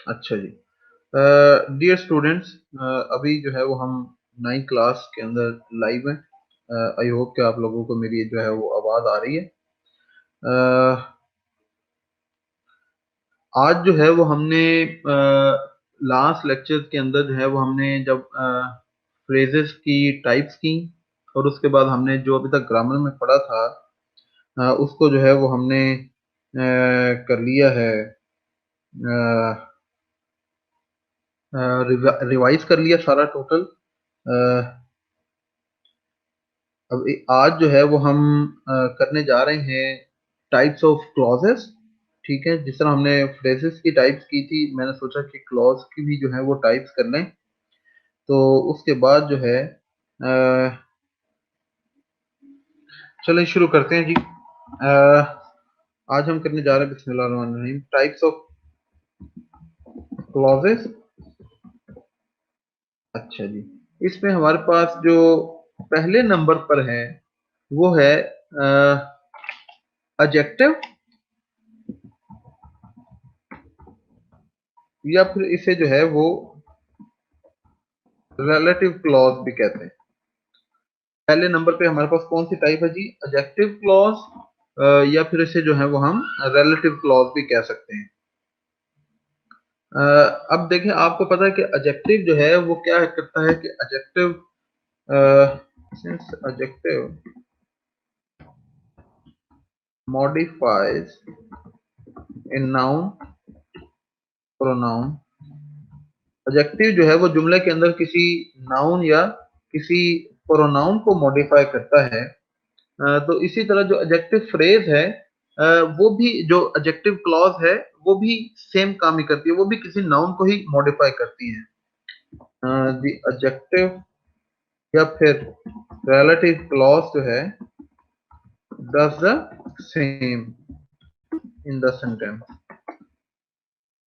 अच्छा जी। Dear students, अभी जो है वो हम 9 क्लास के अंदर लाइव हैं। आई होप कि आप लोगों को मेरी जो है वो आवाज़ आ रही है। आज जो है वो हमने लास्ट लेक्चर के अंदर जो है वो हमने जब फ्रेजेस की टाइप्स की, और उसके बाद हमने जो अभी तक ग्रामर में पढ़ा था उसको जो है वो हमने कर लिया है, रिवाइज कर लिया सारा टोटल। अब आज जो है वो हम करने जा रहे हैं टाइप्स ऑफ क्लॉजेस। ठीक है, जिस तरह हमने फ्रेजेस की टाइप्स की थी, मैंने सोचा कि क्लॉज की भी जो है वो टाइप्स कर लें। तो उसके बाद जो है चलिए शुरू करते हैं जी। आज हम करने जा रहे हैं बिस्मिल्लाहिर्रहमानिर्रहीम टाइप्स ऑफ क्लॉजेस। अच्छा जी, इसमें हमारे पास जो पहले नंबर पर है वो है एडजेक्टिव, या फिर इसे जो है वो रिलेटिव क्लॉज भी कहते हैं। पहले नंबर पे हमारे पास कौन सी टाइप है जी? एडजेक्टिव क्लॉज, या फिर इसे जो है वो हम रिलेटिव क्लॉज भी कह सकते हैं। अब देखें, आपको पता है कि एडजेक्टिव जो है वो क्या करता है कि एडजेक्टिव, सिंस एडजेक्टिव मॉडिफाइज इन नाउन प्रोनाउन। एडजेक्टिव जो है वो जुमले के अंदर किसी नाउन या किसी प्रोनाउन को मॉडिफाई करता है। तो इसी तरह जो एडजेक्टिव फ्रेज है, वो भी जो एडजेक्टिव क्लॉज है वो भी सेम काम ही करती है, वो भी किसी नाउन को ही मॉडिफाई करती है। द एडजेक्टिव या फिर रिलेटिव क्लॉज जो है does the same in the sentence.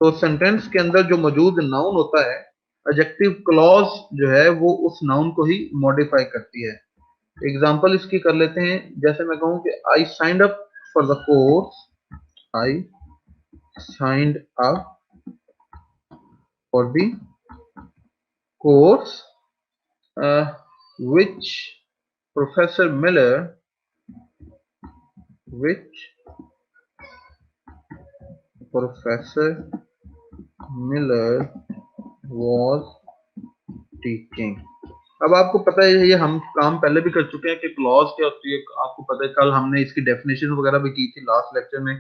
तो सेंटेंस के अंदर जो मौजूद नाउन होता है, एडजेक्टिव क्लॉज जो है वो उस नाउन को ही मॉडिफाई करती है। एग्जाम्पल इसकी कर लेते हैं। जैसे मैं कहूँ कि I signed up for the course, I signed up for the course which Professor Miller which Professor Miller was teaching। अब आपको पता है ये हम काम पहले भी कर चुके हैं कि क्लॉज क्या होती है। आपको पता है कल हमने इसकी डेफिनेशन वगैरह भी की थी लास्ट लेक्चर में।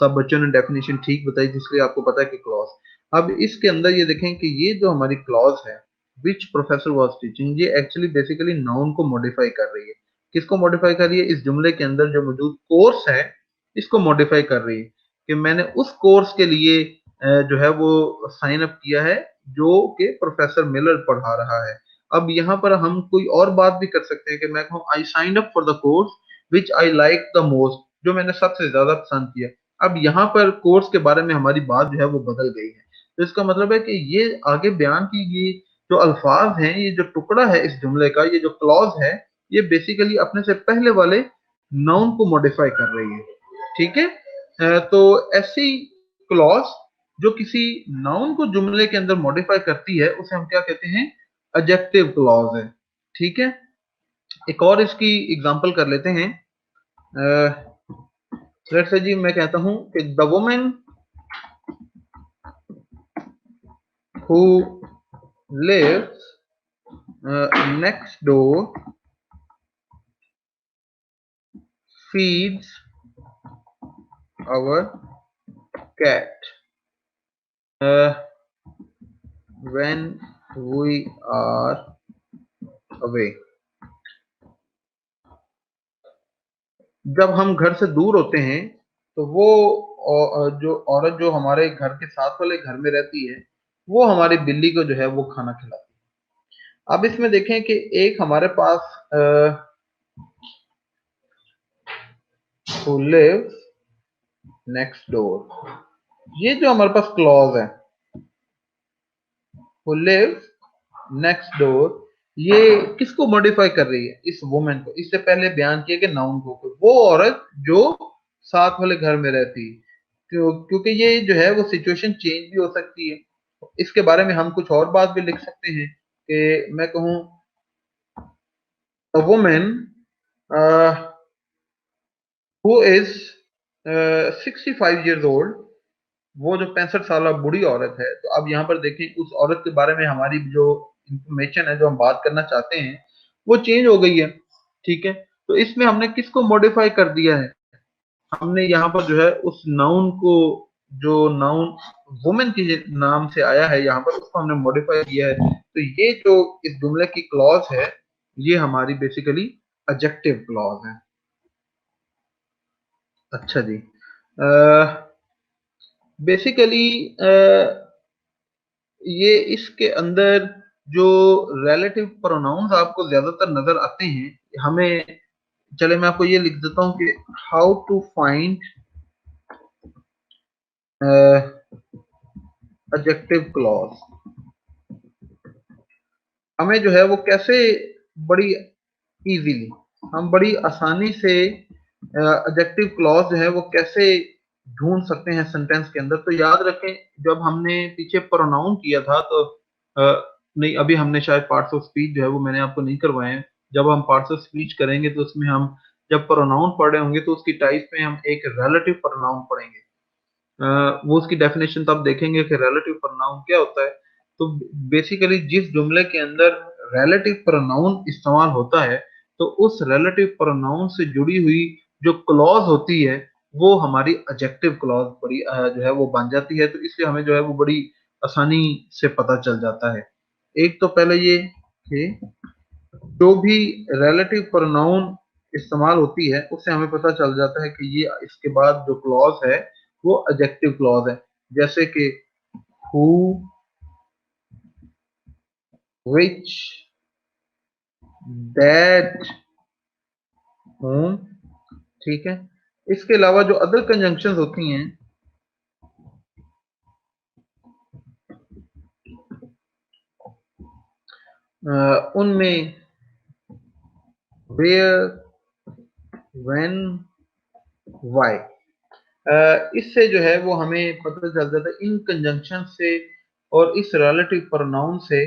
सब बच्चों ने डेफिनेशन ठीक बताई, जिसलिए आपको पता है कि क्लॉज। अब इसके अंदर ये देखें कि ये जो हमारी क्लॉज है विच प्रोफेसर वाज टीचिंग, ये एक्चुअली बेसिकली नाउन को मॉडिफाई कर रही है। किसको मॉडिफाई कर रही है? इस जुमले के अंदर जो मौजूद कोर्स है इसको मॉडिफाई कर रही है कि मैंने उस कोर्स के लिए जो है वो साइन अप किया है जो कि प्रोफेसर मिलर पढ़ा रहा है। अब यहाँ पर हम कोई और बात भी कर सकते हैं कि मैं कहूँ I signed up for the course which I like the most, जो मैंने सबसे ज्यादा पसंद किया। अब यहाँ पर कोर्स के बारे में हमारी बात जो है वो बदल गई है। तो इसका मतलब है कि ये आगे बयान की ये जो अल्फाज हैं, ये जो टुकड़ा है इस जुमले का, ये जो क्लॉज है, ये बेसिकली अपने से पहले वाले नाउन को मॉडिफाई कर रही है। ठीक है। तो ऐसी क्लॉज जो किसी नाउन को जुमले के अंदर मॉडिफाई करती है उसे हम क्या कहते हैं? एडजेक्टिव क्लॉज है। ठीक है। एक और इसकी एग्जांपल कर लेते हैं। लेट्स से जी, मैं कहता हूं कि the women who lives next door feeds our cat when we are away। जब हम घर से दूर होते हैं तो वो जो औरत जो हमारे घर के साथ वाले घर में रहती है वो हमारी बिल्ली को जो है वो खाना खिलाती है। अब इसमें देखें कि एक हमारे पास who lives next door, ये जो हमारे पास क्लॉज है who lives next door, ये किसको मॉडिफाई कर रही है? इस वुमेन को। इससे पहले बयान किया कि नाउन को, वो औरत जो साथ वाले घर में रहती है। क्योंकि ये जो है वो सिचुएशन चेंज भी हो सकती है। इसके बारे में हम कुछ और बात भी लिख सकते हैं कि मैं कहूँ a woman who is 65 years old, वो जो 65 साल बूढ़ी औरत है। तो अब यहाँ पर देखिए उस औरत के बारे में हमारी जो इंफॉर्मेशन है जो हम बात करना चाहते हैं वो चेंज हो गई है। ठीक है, तो इसमें हमने किसको मॉडिफाई कर दिया है, हमने यहाँ पर जो है उस नाउन को, जो नाउन वुमेन के नाम से आया है यहाँ पर, उसको हमने मॉडिफाई किया है। तो ये जो इस जुमले की क्लॉज है ये हमारी बेसिकली एडजेक्टिव क्लॉज है। अच्छा जी, बेसिकली ये इसके अंदर जो रिलेटिव प्रोनाउंस आपको ज्यादातर नजर आते हैं हमें, चले मैं आपको ये लिख देता हूँ कि how to find adjective clause. हमें जो है वो कैसे बड़ी इजीली, हम बड़ी आसानी से एडजेक्टिव क्लॉज जो है वो कैसे ढूंढ सकते हैं सेंटेंस के अंदर। तो याद रखें जब हमने पीछे प्रोनाउन किया था तो नहीं, अभी हमने शायद पार्ट्स ऑफ स्पीच जो है वो मैंने आपको नहीं करवाए हैं। जब हम पार्ट्स ऑफ स्पीच करेंगे तो उसमें हम जब प्रोनाउन पढ़ रहे होंगे तो उसकी टाइप में हम एक रिलेटिव प्रोनाउन पढ़ेंगे। वो उसकी डेफिनेशन तब देखेंगे कि रिलेटिव प्रोनाउन क्या होता है। तो बेसिकली जिस जुमले के अंदर रिलेटिव प्रोनाउन इस्तेमाल होता है तो उस रिलेटिव प्रोनाउन से जुड़ी हुई जो क्लॉज होती है वो हमारी एडजेक्टिव क्लॉज बड़ी जो है वो बन जाती है। तो इसलिए हमें जो है वो बड़ी आसानी से पता चल जाता है। एक तो पहले ये कि जो भी रिलेटिव प्रोनाउन इस्तेमाल होती है उससे हमें पता चल जाता है कि ये इसके बाद जो क्लॉज है वो एडजेक्टिव क्लॉज है। जैसे कि हु, विच, दैट, whom। ठीक है, इसके अलावा जो अदर कंजंक्शंस होती हैं उनमें वेयर, व्हेन, व्हाई, इससे जो है वो हमें पता चल जाता है इन कंजंक्शन से और इस रिलेटिव प्रोनाउन से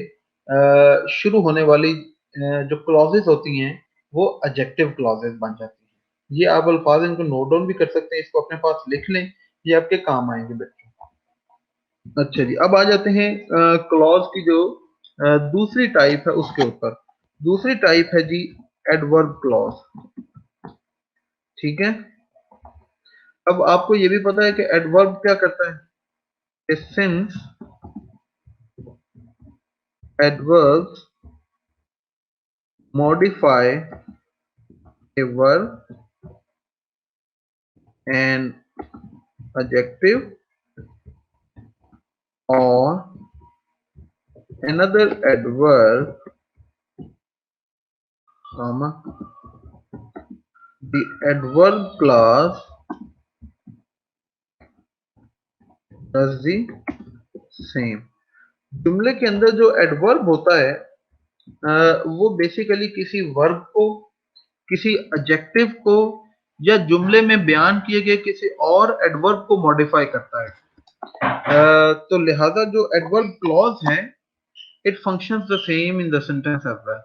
शुरू होने वाली जो क्लॉजेस होती हैं वो एडजेक्टिव क्लॉजेस बन जाती हैं। ये आप अल्फाज इनको नोट डाउन भी कर सकते हैं, इसको अपने पास लिख लें, ये आपके काम आएंगे बच्चों। अच्छा जी, अब आ जाते हैं क्लॉज की जो दूसरी टाइप है उसके ऊपर। दूसरी टाइप है जी एडवर्ब क्लॉज। ठीक है, अब आपको ये भी पता है कि एडवर्ब क्या करता है। Since adverbs modify a verb and adjective or another adverb, comma, the adverb class does the same। जुमले के अंदर जो एडवर्ब होता है वो बेसिकली किसी वर्ब को, किसी एडजेक्टिव को या जुमले में बयान किए गए किसी और एडवर्ब को मॉडिफाई करता है। तो लिहाजा जो एडवर्ब क्लॉज है it functions the same in the sentence as well.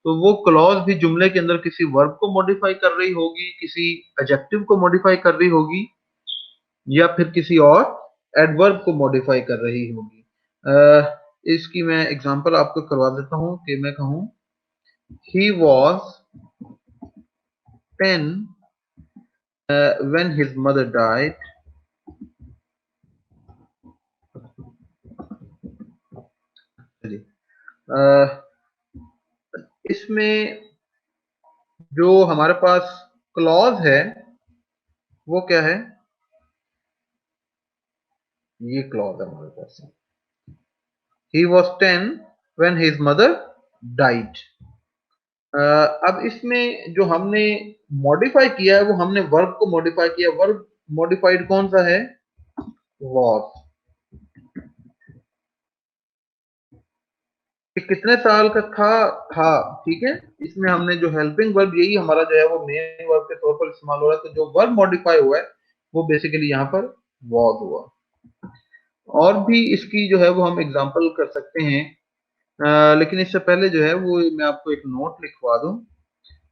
तो वो क्लॉज भी जुमले के अंदर किसी वर्ब को मॉडिफाई कर रही होगी, किसी एडजेक्टिव को मॉडिफाई कर रही होगी या फिर किसी और एडवर्ब को मॉडिफाई कर रही होगी। इसकी मैं एग्जांपल आपको करवा देता हूं कि मैं कहूं ही was 10 when his mother died। इसमें जो हमारे पास क्लॉज है वो क्या है, ये क्लॉज है हमारे पास। He was 10 when his mother died। अब इसमें जो हमने मॉडिफाई किया है वो हमने वर्ब को मॉडिफाई किया। वर्ब मॉडिफाइड कौन सा है, वॉज। कितने साल का था। ठीक है, इसमें हमने जो हेल्पिंग वर्ब यही हमारा जो है वो मेन वर्ब के तौर पर इस्तेमाल हो रहा है। तो जो वर्ब मॉडिफाई हुआ है वो बेसिकली यहाँ पर वॉज हुआ। और भी इसकी जो है वो हम एग्जांपल कर सकते हैं, लेकिन इससे पहले जो है वो मैं आपको एक नोट लिखवा दूं,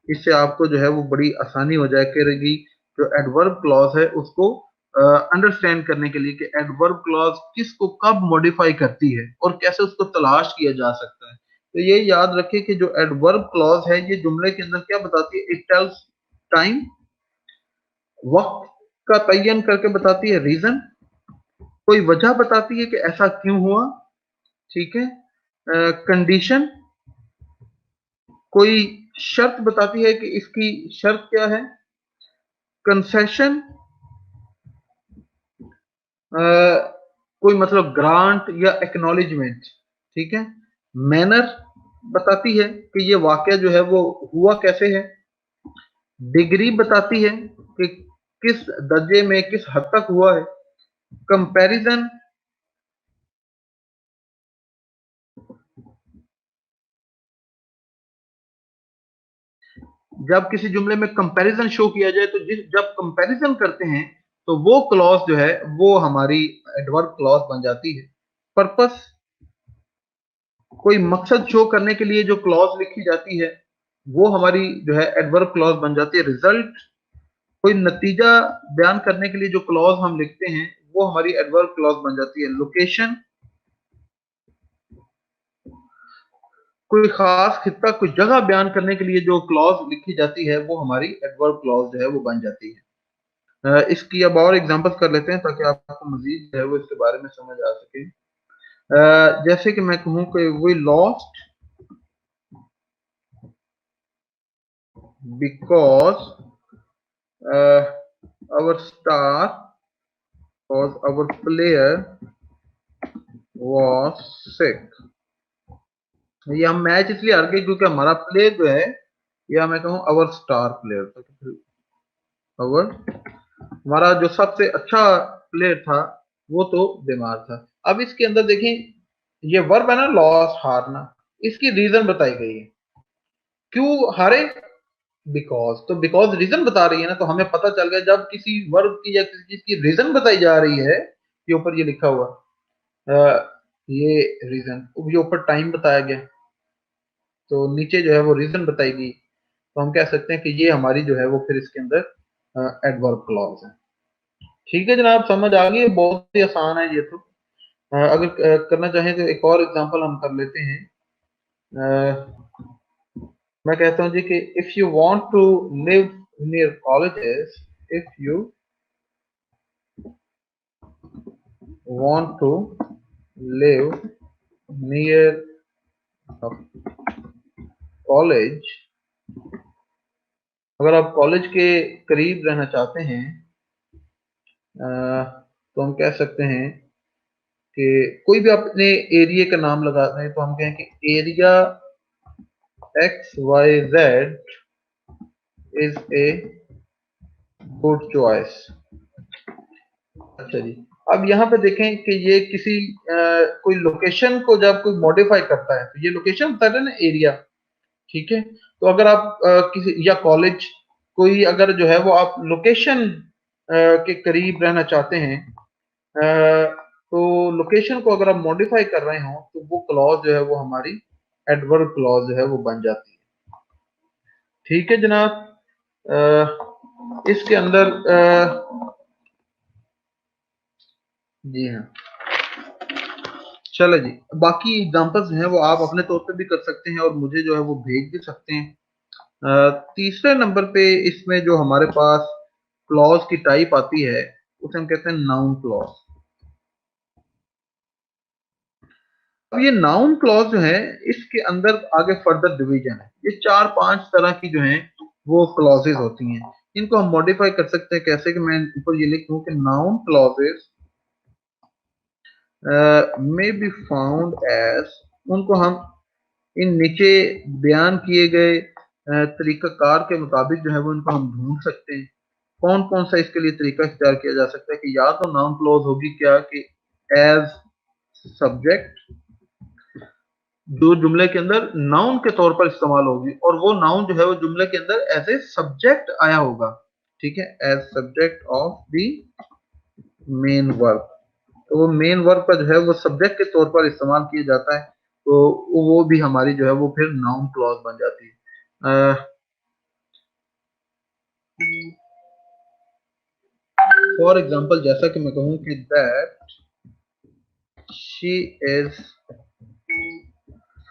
इससे आपको जो है वो बड़ी आसानी हो जाए करेगी जो एडवर्ब क्लॉज है उसको अंडरस्टैंड करने के लिए कि एडवर्ब क्लॉज किसको कब मॉडिफाई करती है और कैसे उसको तलाश किया जा सकता है। तो ये याद रखिए कि जो एडवर्ब क्लॉज है ये जुमले के अंदर क्या बताती है, इट टेल्स टाइम, वक्त का तयन करके बताती है, रीजन, कोई वजह बताती है कि ऐसा क्यों हुआ, ठीक है, कंडीशन, कोई शर्त बताती है कि इसकी शर्त क्या है, कंसेशन, कोई मतलब ग्रांट या एक्नॉलेजमेंट, ठीक है, मैनर बताती है कि ये वाक्य जो है वो हुआ कैसे है, डिग्री बताती है कि किस दर्जे में किस हद तक हुआ है, कंपैरिजन, जब किसी जुमले में कंपैरिजन शो किया जाए तो जब कंपैरिजन करते हैं तो वो क्लॉज जो है वो हमारी एडवर्ब क्लॉज बन जाती है। पर्पस, कोई मकसद शो करने के लिए जो क्लॉज लिखी जाती है वो हमारी जो है एडवर्ब क्लॉज बन जाती है। रिजल्ट, कोई नतीजा बयान करने के लिए जो क्लॉज हम लिखते हैं वो हमारी एडवर्ब क्लॉज बन जाती है। लोकेशन, कोई खास खित्ता कोई जगह बयान करने के लिए जो क्लॉज लिखी जाती है वो हमारी एडवर्ब क्लॉज जो है वो बन जाती है। इसकी अब और एग्जांपल्स कर लेते हैं ताकि आपको मजीद जो है वो इसके बारे में समझ आ सके। जैसे कि मैं कहूँ कि we lost because our star और आवर प्लेयर वॉज सिक। ये हम मैच इसलिए हार गए क्योंकि हमारा प्लेयर जो है, या मैं कहूँ अवर स्टार प्लेयर, अवर, हमारा जो सबसे अच्छा प्लेयर था वो तो बीमार था। अब इसके अंदर देखें, ये वर्ब है ना लॉस, हारना, इसकी रीजन बताई गई है, क्यों हारे, बिकॉज, तो बिकॉज रीजन बता रही है ना, तो हमें पता चल गया जब किसी वर्ब की या किसी चीज की रीजन बताई जा रही है, ये ऊपर ये लिखा हुआ ये रीजन, ये ऊपर टाइम बताया गया तो नीचे जो है वो रीजन बताएगी, तो हम कह सकते हैं कि ये हमारी जो है वो फिर इसके अंदर एडवर्ब क्लॉज है। ठीक है जनाब, समझ आ गई, बहुत ही आसान है ये तो। अगर करना चाहें तो एक और एग्जांपल हम कर लेते हैं। मैं कहता हूँ जी कि if you want to live near colleges, if you want to live near college, अगर आप कॉलेज के करीब रहना चाहते हैं तो हम कह सकते हैं कि कोई भी अपने एरिया का नाम लगा रहे हैं तो हम कहें कि area X Y Z is a good choice. अच्छा जी, अब यहाँ पे देखें कि ये किसी कोई लोकेशन को जब कोई मॉडिफाई करता है तो ये लोकेशन बता रहे हैं ना, एरिया, ठीक है, तो अगर आप किसी या कॉलेज, कोई अगर जो है वो आप लोकेशन के करीब रहना चाहते हैं तो लोकेशन को अगर आप मॉडिफाई कर रहे हो तो वो क्लॉज जो है वो हमारी एडवर्ब क्लॉज जो है वो बन जाती है। ठीक है जनाब, इसके अंदर जी हाँ, चलो जी, बाकी एग्जांपल्स हैं वो आप अपने तौर पे भी कर सकते हैं और मुझे जो है वो भेज भी सकते हैं। तीसरे नंबर पे इसमें जो हमारे पास क्लॉज की टाइप आती है उसे हम कहते हैं नाउन क्लॉज। अब ये नाउन क्लॉज जो है इसके अंदर आगे फर्दर डिवीजन है, ये 4-5 तरह की जो है वो क्लॉजेज होती हैं, इनको हम मॉडिफाई कर सकते हैं कैसे, कि मैं ऊपर ये लिखूं कि noun clauses may be found as, उनको हम इन नीचे बयान किए गए तरीकाकार के मुताबिक जो है वो इनको हम ढूंढ सकते हैं। कौन कौन सा इसके लिए तरीका इख्तियार किया जा सकता है कि या तो नाउन क्लॉज होगी क्या कि एज सब्जेक्ट, जो जुमले के अंदर नाउन के तौर पर इस्तेमाल होगी और वो नाउन जो है वो जुमले के अंदर एज ए सब्जेक्ट आया होगा, ठीक है, as subject of the main verb. तो वो मेन वर्ब का जो है वो सब्जेक्ट के तौर पर इस्तेमाल किया जाता है, तो वो भी हमारी जो है वो फिर नाउन क्लॉज बन जाती है। फॉर एग्जाम्पल जैसा कि मैं कहूँ कि that she is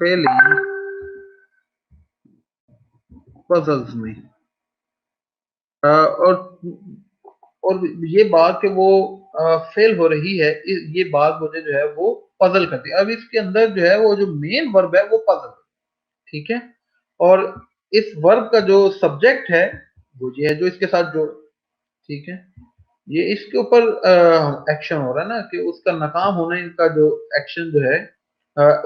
failing puzzles में, और ये बात कि वो फेल हो रही है, ये बात मुझे जो है वो पजल करती है। अब इसके अंदर जो है वो जो मेन वर्ब है वो पजल, ठीक है, और इस वर्ब का जो सब्जेक्ट है वो ये है जो इसके साथ जो, ठीक है, ये इसके ऊपर एक्शन हो रहा है ना, कि उसका नाकाम होने का जो एक्शन जो है,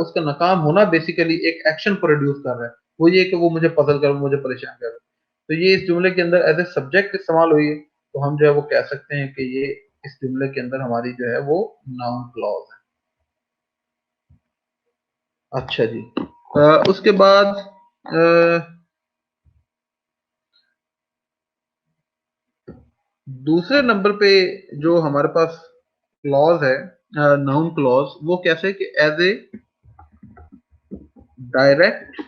उसका नाकाम होना बेसिकली एक एक्शन प्रोड्यूस कर रहा है, वो ये कि वो मुझे पजल कर, मुझे परेशान कर रहा है। तो ये इस जुमले के अंदर एज ए सब्जेक्ट इस्तेमाल हुई है, तो हम जो है वो कह सकते हैं कि ये इस जुमले के अंदर हमारी जो है वो नाउन क्लॉज है। अच्छा जी, उसके बाद दूसरे नंबर पे जो हमारे पास क्लॉज है, नाउन क्लॉज, वो कैसे कि as a direct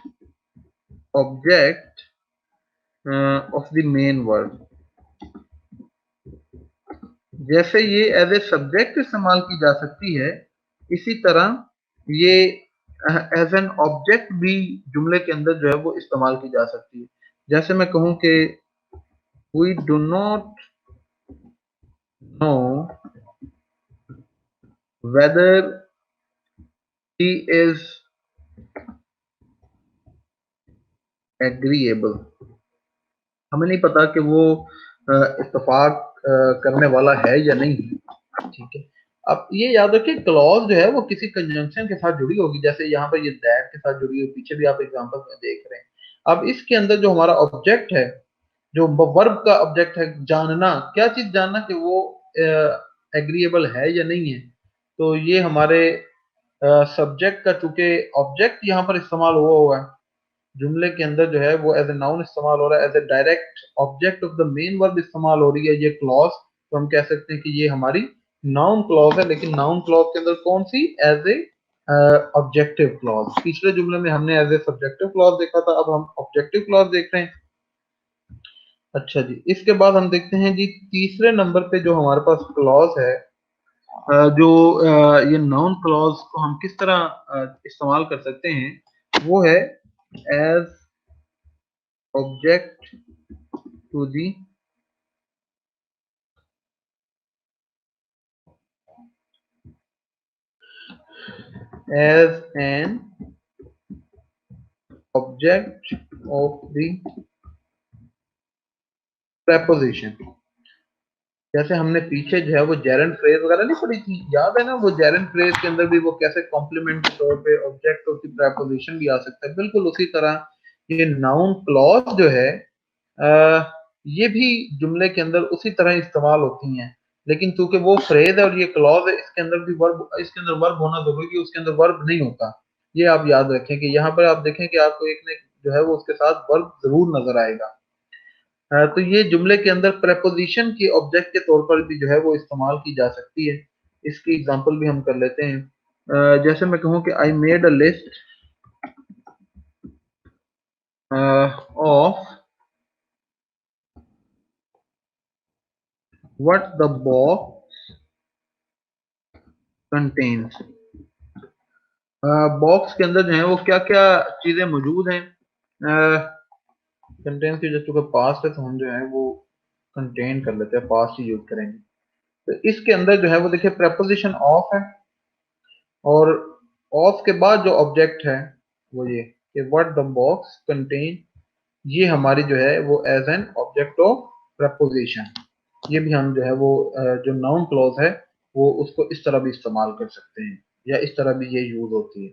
object of the main word. जैसे ये एज ए सब्जेक्ट इस्तेमाल की जा सकती है, इसी तरह ये एज एन ऑब्जेक्ट भी जुमले के अंदर जो है वो इस्तेमाल की जा सकती है। जैसे मैं कहूँ कि we do not know whether he is agreeable, हमें नहीं पता कि वो इत्तेफाक करने वाला है या नहीं, ठीक है। अब ये याद रखिए क्लॉज जो है वो किसी कंजंक्शन के साथ जुड़ी होगी, जैसे यहाँ पर ये दैट के साथ जुड़ी है, पीछे भी आप एग्जांपल में देख रहे हैं। अब इसके अंदर जो हमारा ऑब्जेक्ट है, जो वर्ब का ऑब्जेक्ट है, जानना, क्या चीज जानना कि वो एग्रीएबल है या नहीं है, तो ये हमारे सब्जेक्ट का चूंकि ऑब्जेक्ट यहाँ पर इस्तेमाल हुआ हुआ है जुमले के अंदर, जो है वो एज ए नाउन इस्तेमाल हो रहा है, as a direct object of the main verb इस्तेमाल हो रही है ये क्लॉज, तो हम कह सकते हैं कि ये हमारी नाउन क्लॉज है। लेकिन नाउन क्लॉज के अंदर कौन सी, एज ए ऑब्जेक्टिव क्लॉज। पिछले जुमले में हमने एज ए सब्जेक्टिव क्लॉज देखा था, अब हम ऑब्जेक्टिव क्लॉज देख रहे हैं। अच्छा जी, इसके बाद हम देखते हैं जी तीसरे नंबर पे जो हमारे पास क्लॉज है, जो ये नाउन क्लॉज को हम किस तरह इस्तेमाल कर सकते हैं, वो है as object to the as an object of the preposition। जैसे हमने पीछे जो है वो जेरंड फ्रेज वगैरह नहीं पढ़ी थी, याद है ना, वो जेरंड फ्रेज के अंदर भी वो कैसे कॉम्प्लीमेंट के तौर पे ऑब्जेक्ट ऑफ द preposition भी आ सकता है, बिल्कुल उसी तरह ये नाउन क्लॉज जो है, ये भी जुमले के अंदर उसी तरह इस्तेमाल होती हैं। लेकिन चूंकि वो फ्रेज है और ये क्लॉज है, इसके अंदर भी वर्ब, इसके अंदर वर्ब होना जरूरी है, उसके अंदर वर्ब नहीं होता। ये आप याद रखें कि यहाँ पर आप देखें कि आपको एक ने जो है वो उसके साथ वर्ब जरूर नजर आएगा। तो ये जुमले के अंदर प्रेपोजिशन के ऑब्जेक्ट के तौर पर भी जो है वो इस्तेमाल की जा सकती है। इसकी एग्जांपल भी हम कर लेते हैं। जैसे मैं कहूँ कि I made a list of what the box contains. Box के अंदर जो है वो क्या क्या चीजें मौजूद हैं। कंटेन्स की जस्ट का पास्ट है, तो हम जो है वो कंटेन कर लेते हैं, पास्ट ही यूज करेंगे। तो इसके अंदर जो है वो देखिए प्रेपोजिशन ऑफ है, और ऑफ के बाद जो ऑब्जेक्ट है वो ये कि व्हाट द बॉक्स कंटेन, ये हमारी जो है वो as an object of preposition. ये भी हम जो है वो जो नाउन क्लॉज है वो उसको इस तरह भी इस्तेमाल कर सकते हैं, या इस तरह भी ये यूज होती है।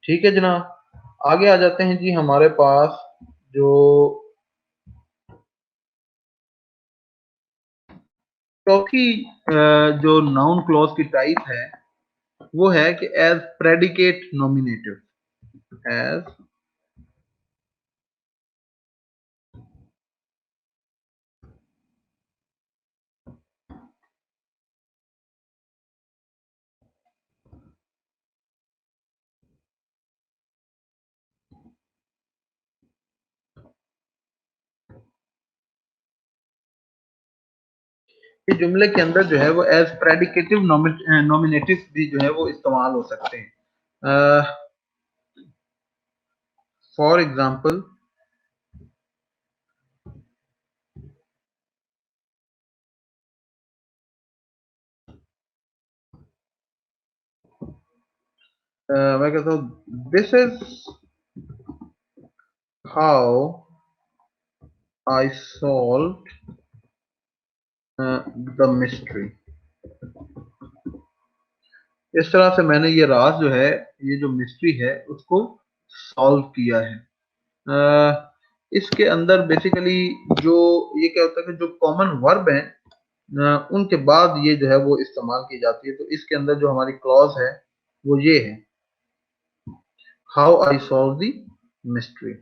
ठीक है जनाब, आगे आ जाते हैं जी हमारे पास जो चौथी जो नाउन क्लॉज की टाइप है, वो है कि एज प्रेडिकेट नॉमिनेटिव। एज ये जुमले के अंदर जो है वो एज प्रेडिकेटिव नॉमिनेटिव भी जो है वो इस्तेमाल हो सकते हैं। फॉर एग्जाम्पल, मैं कहता हूँ this is how I solve the mystery. इस तरह से मैंने ये राज जो है, ये जो मिस्ट्री है, उसको सॉल्व किया है। इसके अंदर बेसिकली जो ये क्या होता है कि जो कॉमन वर्ब है उनके बाद ये जो है वो इस्तेमाल की जाती है। तो इसके अंदर जो हमारी क्लॉज है वो ये है, how I solve the mystery.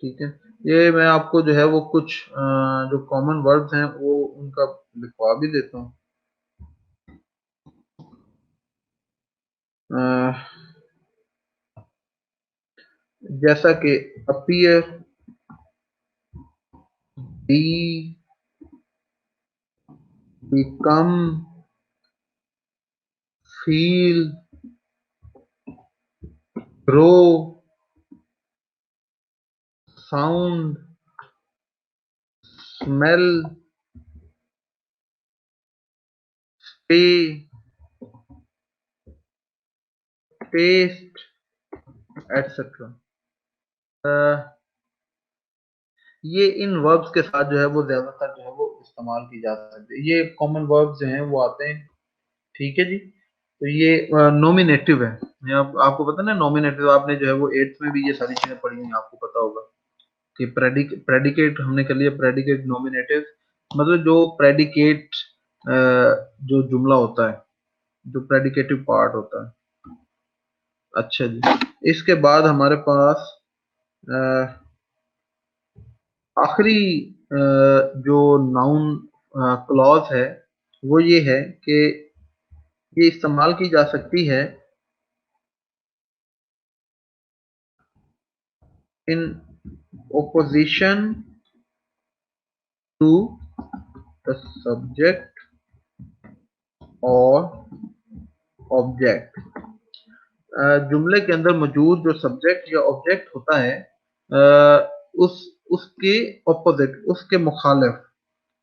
ठीक है, ये मैं आपको जो है वो कुछ जो कॉमन वर्ब्स हैं वो उनका लिखवा भी देता हूँ। जैसा कि appear, be, become, feel, grow, sound, smell, pay, taste, etcetera. ये इन वर्ब्स के साथ जो है वो ज्यादातर जो है वो इस्तेमाल की जा सकती है। ये कॉमन वर्ब्स जो हैं वो आते हैं। ठीक है जी, तो ये नॉमिनेटिव है। ये आपको पता है ना, नॉमिनेटिव आपने जो है वो एट्थ में भी ये सारी चीजें पढ़ी हुई हैं, आपको पता होगा कि प्रेडिकेट हमने कर लिया, प्रेडिकेट नॉमिनेटिव मतलब जो प्रेडिकेट जो जुमला होता है, जो प्रेडिकेटिव पार्ट होता है। अच्छा जी, इसके बाद हमारे पास आखिरी जो नाउन क्लॉज है वो ये है कि ये इस्तेमाल की जा सकती है इन opposition to the subject और ऑब्जेक्ट। जुमले के अंदर मौजूद जो सब्जेक्ट या ऑब्जेक्ट होता है उस उसके ऑपोजिट, उसके मुखालिफ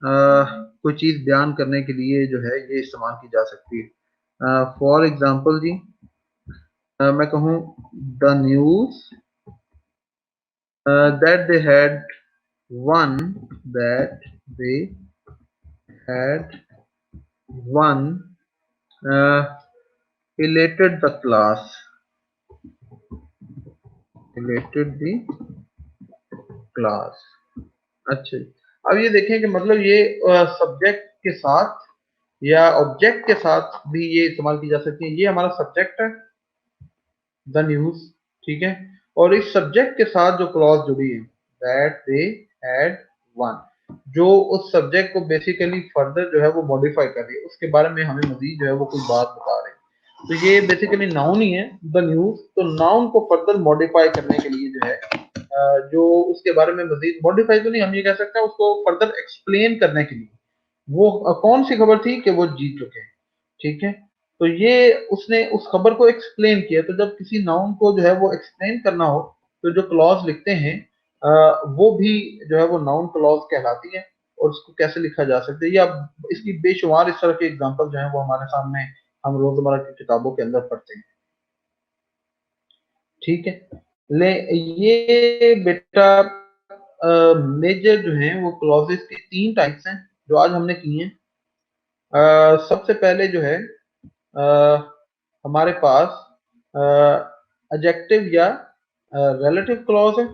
कोई चीज बयान करने के लिए जो है ये इस्तेमाल की जा सकती है। फॉर एग्जाम्पल जी, मैं कहूँ the news that they had won, that they had won, uh, elated the class, elated the class। अच्छा, अब ये देखें कि मतलब ये सब्जेक्ट के साथ या ऑब्जेक्ट के साथ भी ये इस्तेमाल की जा सकती है। ये हमारा सब्जेक्ट है द न्यूज, ठीक है, और इस सब्जेक्ट के साथ जो क्लॉज जुड़ी है दैट दे हैड वन, जो उस सब्जेक्ट को बेसिकली फर्दर जो है वो मॉडिफाई कर रही है, उसके बारे में हमें मजीद जो है वो कोई बात बता रहे हैं। तो ये बेसिकली नाउन ही है द न्यूज। तो नाउन को फर्दर मॉडिफाई करने के लिए जो है जो उसके बारे में मजीद मॉडिफाई तो नहीं, हम ये कह सकते हैं उसको फर्दर एक्सप्लेन करने के लिए वो कौन सी खबर थी कि वो जीत चुके हैं। ठीक है, तो ये उसने उस खबर को एक्सप्लेन किया। तो जब किसी नाउन को जो है वो एक्सप्लेन करना हो तो जो क्लॉज लिखते हैं वो भी जो है वो नाउन क्लॉज कहलाती है। और उसको कैसे लिखा जा सकता है, या इसकी बेशुमार इस तरह के एग्जांपल जो है वो हमारे सामने हम रोजमर्रा की किताबों के अंदर पढ़ते हैं। ठीक है, ले ये बेटा मेजर जो है वो क्लॉजेस की तीन टाइप्स हैं जो आज हमने की हैं। सबसे पहले जो है हमारे पास एडजेक्टिव या रिलेटिव क्लॉज है।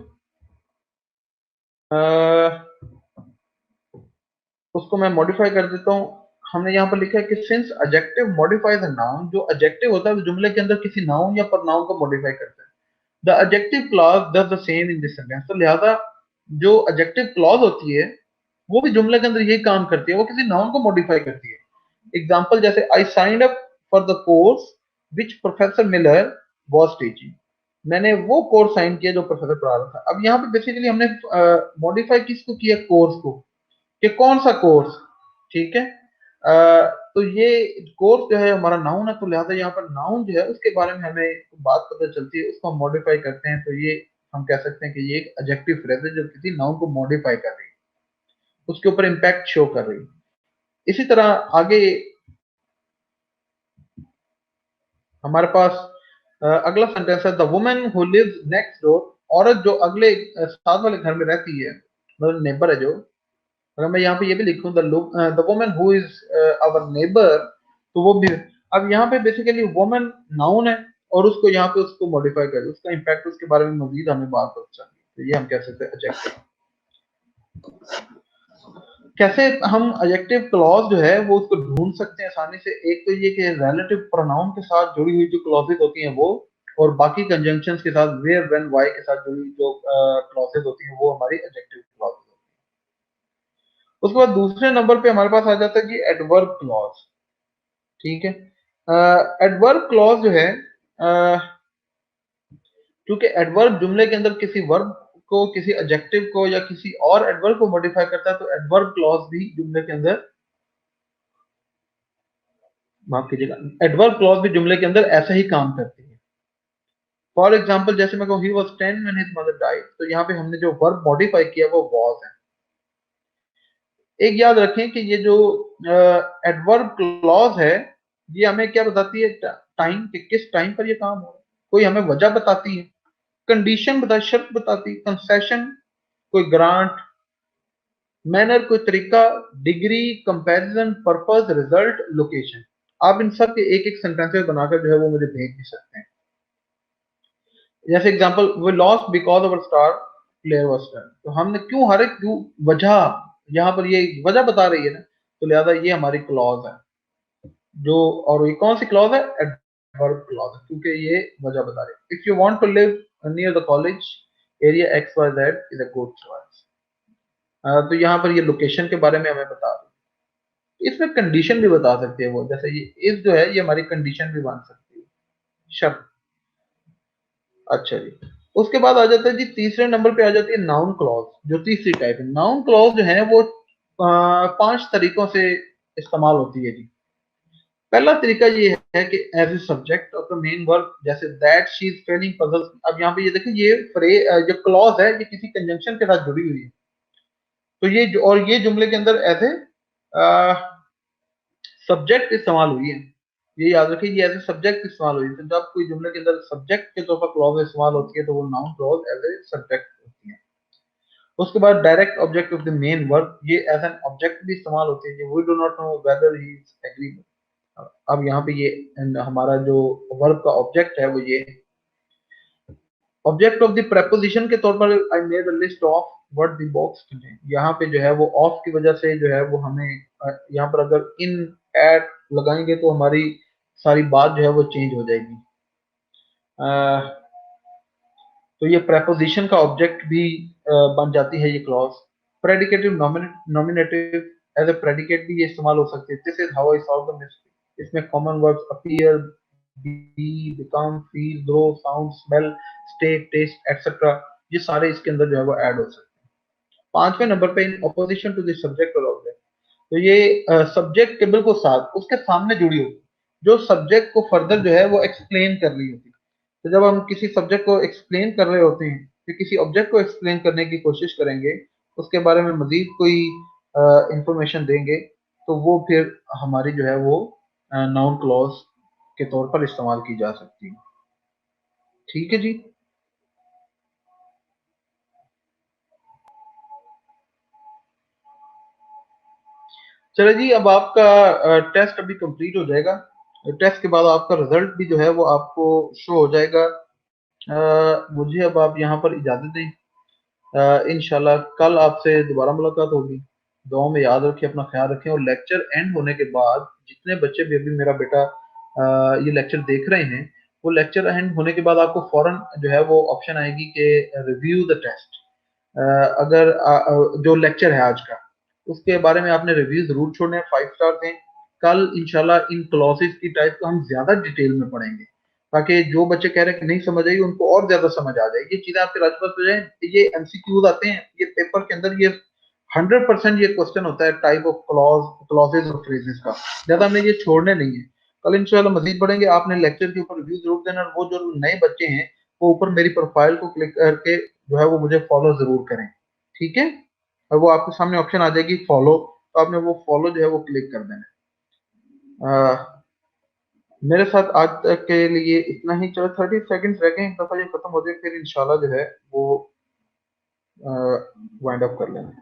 उसको मैं मॉडिफाई कर देता हूँ। हमने यहाँ पर लिखा है कि since adjective modifies a noun, जो एडजेक्टिव होता है वो जुमले के अंदर किसी नाउन या प्रोनाउन को मॉडिफाई करता है। The adjective clause does the same in this sentence. तो लिहाजा जो एडजेक्टिव क्लॉज होती है वो भी जुमले के अंदर यही काम करती है, वो किसी नाउन को मॉडिफाई करती है। एग्जाम्पल जैसे I signed up for the course which professor Miller was teaching. मैंने वो कोर्स साइन किया जो प्रोफेसर पढ़ा रहा था। अब यहाँ पे बेसिकली हमने मॉडिफाई किसको किया, कोर्स को, कि कौन सा कोर्स। ठीक है, तो ये कोर्स जो है हमारा नाउन है, तो लिहाजा यहाँ पर नाउन जो है उसके बारे में हमें बात पता चलती है, उसको हम मॉडिफाई करते हैं, तो ये हम कह सकते हैं कि ये एक एडजेक्टिव फ्रेज है जो किसी नाउन को मॉडिफाई कर रही है, उसके ऊपर इम्पैक्ट शो कर रही है। इसी तरह आगे हमारे पास अगला सेंटेंस है, the woman who lives next door. औरत जो अगले साथ वाले घर में रहती है, मतलब नेबर है जो, अगर मैं यहाँ पे ये भी लिखूं the woman who is our neighbour, तो वो भी, अब यहाँ पे बेसिकली वुमन नाउन है और उसको यहाँ पे उसको मॉडिफाई कर, उसका इम्पैक्ट उसके बारे में मजीद हमें बात पता चली, तो ये हम कह सकते हैं एडजेक्टिव। कैसे हम एडजेक्टिव क्लॉज जो है वो उसको ढूंढ सकते हैं आसानी से, एक तो ये कि रिलेटिव प्रोनाउन के साथ जुड़ी हुई जो क्लॉजेज होती हैं वो, और बाकी कंजंक्शंस के साथ वेयर व्हेन व्हाई के साथ जुड़ी जो क्लॉजेज होती हैं वो हमारी एडजेक्टिव क्लॉज होती है। उसके बाद दूसरे नंबर पे हमारे पास आ जाता है कि एडवर्ब क्लॉज। ठीक है, एडवर्ब क्लॉज जो है, क्योंकि एडवर्ब जुमले के अंदर किसी वर्ब को, किसी एडजेक्टिव को या किसी और एडवर्ब को मॉडिफाई करता है, तो एडवर्ब क्लॉज भी जुमले के अंदर, माफ कीजिएगा, एडवर्ब क्लॉज भी जुमले के अंदर ऐसा ही काम करती है। फॉर एग्जाम्पल जैसे मैं कहूँ he was 10 when his mother died, तो यहाँ पे हमने जो वर्ब मॉडिफाई किया वो वाज है। एक याद रखें कि ये जो एडवर्ब क्लॉज है, ये हमें क्या बताती है, टाइम, कि किस टाइम पर ये काम हो रहा है, कोई हमें वजह बताती है, कंडीशन बताती, शर्त बताती, कंसेशन, कोई ग्रांट, मैनर कोई तरीका, degree, comparison, purpose, result, location. आप इन सब के एक एक सेंटेंसेस बनाकर जो है वो मुझे भेज भी सकते हैं। जैसे example, we lost because our star player was done, तो हमने क्यों हारे, क्यों, वजह, यहाँ पर ये वजह बता रही है ना, तो लिहाजा ये हमारी क्लॉज है जो, और ये कौन सी क्लॉज है, एडवर्ब क्लॉज है, क्योंकि ये वजह बता रही है। If you want to live near the college area X Y Z is a good choice, तो यहाँ पर ये लोकेशन के बारे में हमें बता रही है। इसमें कंडीशन भी बता सकते हैं वो, जैसे ये इफ जो है ये हमारी कंडीशन भी बन सकती है, शर्त। अच्छा जी, उसके बाद आ जाता है जी, तीसरे नंबर पे आ जाती है नाउन क्लॉज, जो तीसरी टाइप है। नाउन क्लॉज जो है वो 5 तरीकों से इस्तेमाल होती है जी। पहला तरीका ये है कि as a subject of the main verb, जैसे that she is failing puzzles. अब यहाँ पे ये देखिए, ये जो क्लॉज है ये किसी कंजंक्शन के साथ जुड़ी हुई है, तो और ये जुमले के अंदर एज ए सब्जेक्ट इस्तेमाल हुई है। ये याद रखिए, ये एज ए सब्जेक्ट इस्तेमाल हुई है, तो जब कोई जुमले के अंदर सब्जेक्ट के तौर पर क्लॉज इस्तेमाल होती है तो वो noun clause as a subject होती है। उसके बाद direct object of the main verb, ये एज एन ऑब्जेक्ट भी इस्तेमाल होती है, we do not know whether he is agree. अब यहाँ पे ये हमारा जो वर्ब का ऑब्जेक्ट है वो ये है। ऑब्जेक्ट ऑफ द प्रेपोजिशन के तौर पर, I made a list of what the box contain, यहाँ पे जो है वो ऑफ की वजह से जो है वो हमें यहाँ पर अगर इन एट लगाएंगे तो हमारी सारी बात जो है वो चेंज हो जाएगी। तो ये प्रेपोजिशन का ऑब्जेक्ट भी बन जाती है ये clause. Predicative nominative, as a predicate भी ये इस्तेमाल हो सकते हैं। This is how I solve the mystery, इसमें common words appear, be, become, feel, grow, sound, smell, stay, taste, etcetera, ये सारे इसके अंदर जो है वो ऐड हो सकते हैं। पांचवें नंबर पे, in opposition to the subject और ऑब्जेक्ट, तो ये सब्जेक्ट के बिल्कुल साथ उसके सामने जुड़ी होती, जो सब्जेक्ट को फर्दर जो है वो एक्सप्लेन कर रही होती। तो जब हम किसी सब्जेक्ट को एक्सप्लेन कर रहे होते हैं, तो किसी ऑब्जेक्ट को एक्सप्लेन करने की कोशिश करेंगे, उसके बारे में मजीद कोई इंफॉर्मेशन देंगे, तो वो फिर हमारी जो है वो नाउन क्लॉज के तौर पर इस्तेमाल की जा सकती है। ठीक है जी। चलो जी, अब आपका टेस्ट अभी कंप्लीट हो जाएगा। टेस्ट के बाद आपका रिजल्ट भी जो है वो आपको शो हो जाएगा। मुझे अब आप यहाँ पर इजाज़त दें। इंशाल्लाह कल आपसे दोबारा मुलाकात होगी। दुआ में याद रखें, अपना ख्याल रखें, और लेक्चर एंड होने के बाद जितने बच्चे भी अभी मेरा बेटा ये लेक्चर देख रहे हैं, वो लेक्चर एंड होने के बाद आपको फौरन जो है वो ऑप्शन आएगी कि रिव्यू द टेस्ट। अगर जो लेक्चर है आज का, उसके बारे में आपने रिव्यू जरूर छोड़ने हैं, 5 स्टार दें। कल इंशाल्लाह इन क्लॉसेस की टाइप को हम ज्यादा डिटेल में पढ़ेंगे, ताकि जो बच्चे कह रहे हैं कि नहीं समझ आई उनको और ज्यादा समझ आ जाए, ये चीजें आपके राजपास हो जाए। ये एमसीक्यूज आते हैं ये पेपर के अंदर, ये 100% ये क्वेश्चन होता है टाइप ऑफ क्लॉजेज और फ्रेजेस का, ज्यादा हमने ये छोड़ने नहीं है। कल इंशाल्लाह मजीद पढ़ेंगे। आपने लेक्चर के ऊपर रिव्यू जरूर देना, और वो जो नए बच्चे हैं वो ऊपर मेरी प्रोफाइल को क्लिक करके जो है वो मुझे फॉलो जरूर करें, ठीक है। और वो आपके सामने ऑप्शन आ जाएगी फॉलो, तो आपने वो फॉलो जो है वो क्लिक कर देना है। मेरे साथ आज तक के लिए इतना ही। चलो 30 सेकंड्स रह गए, एक दफा ये खत्म हो जाए फिर इंशाल्लाह जो है वो वाइंड अप कर लेंगे।